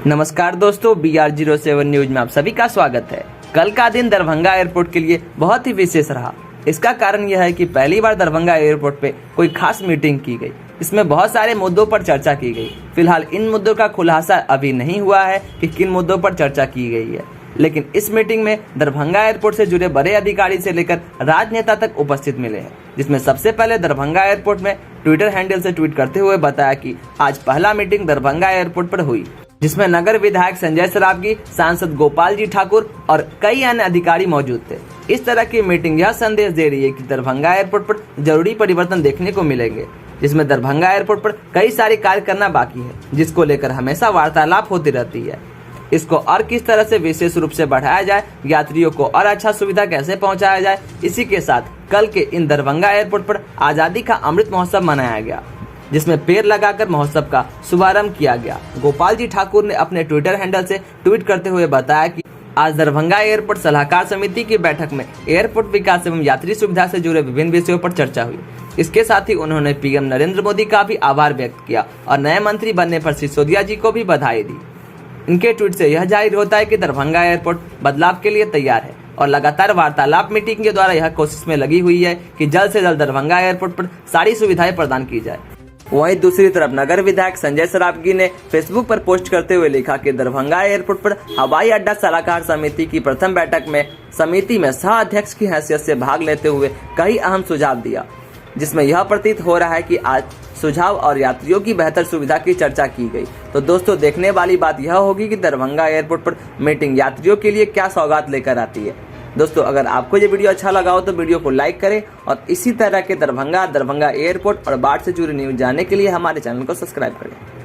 नमस्कार दोस्तों, BR07 news में आप सभी का स्वागत है। कल का दिन दरभंगा एयरपोर्ट के लिए बहुत ही विशेष रहा। इसका कारण यह है कि पहली बार दरभंगा एयरपोर्ट पे कोई खास मीटिंग की गई। इसमें बहुत सारे मुद्दों पर चर्चा की गई। फिलहाल इन मुद्दों का खुलासा अभी नहीं हुआ है कि किन मुद्दों पर चर्चा की गई है, लेकिन इस मीटिंग में दरभंगा एयरपोर्ट से जुड़े बड़े अधिकारी से लेकर राजनेता तक उपस्थित मिले हैं। जिसमें सबसे पहले दरभंगा एयरपोर्ट में ट्विटर हैंडल से ट्वीट करते हुए बताया कि आज पहला मीटिंग दरभंगा एयरपोर्ट पर हुई, जिसमें नगर विधायक संजय सरावगी, सांसद गोपाल जी ठाकुर और कई अन्य अधिकारी मौजूद थे। इस तरह की मीटिंग यह संदेश दे रही है कि दरभंगा एयरपोर्ट पर जरूरी परिवर्तन देखने को मिलेंगे, जिसमें दरभंगा एयरपोर्ट पर कई सारे कार्य करना बाकी है, जिसको लेकर हमेशा वार्तालाप होती रहती है। इसको और किस तरह से विशेष रूप से बढ़ाया जाए, यात्रियों को और अच्छा सुविधा कैसे पहुंचाया जाए, इसी के साथ कल के इन दरभंगा एयरपोर्ट पर आजादी का अमृत महोत्सव मनाया गया, जिसमें पेड़ लगाकर महोत्सव का शुभारंभ किया गया। गोपाल जी ठाकुर ने अपने ट्विटर हैंडल से ट्वीट करते हुए बताया कि आज दरभंगा एयरपोर्ट सलाहकार समिति की बैठक में एयरपोर्ट विकास एवं यात्री सुविधा से जुड़े विभिन्न विषयों पर चर्चा हुई। इसके साथ ही उन्होंने पीएम नरेंद्र मोदी का भी आभार व्यक्त किया और नए मंत्री बनने पर सिसोदिया जी को भी बधाई दी। इनके ट्वीट से यह जाहिर होता है कि दरभंगा एयरपोर्ट बदलाव के लिए तैयार है और लगातार वार्तालाप मीटिंग के द्वारा यह कोशिश में लगी हुई है कि जल्द से जल्द दरभंगा एयरपोर्ट पर सारी सुविधाएं प्रदान की जाए। वहीं दूसरी तरफ नगर विधायक संजय सरावगी ने फेसबुक पर पोस्ट करते हुए लिखा कि दरभंगा एयरपोर्ट पर हवाई अड्डा सलाहकार समिति की प्रथम बैठक में समिति में सह अध्यक्ष की हैसियत से भाग लेते हुए कई अहम सुझाव दिया, जिसमें यह प्रतीत हो रहा है कि आज सुझाव और यात्रियों की बेहतर सुविधा की चर्चा की गई। तो दोस्तों, देखने वाली बात यह होगी कि दरभंगा एयरपोर्ट पर मीटिंग यात्रियों के लिए क्या सौगात लेकर आती है। दोस्तों, अगर आपको ये वीडियो अच्छा लगा हो तो वीडियो को लाइक करें और इसी तरह के दरभंगा एयरपोर्ट और बाढ़ से जुड़ी न्यूज जानने के लिए हमारे चैनल को सब्सक्राइब करें।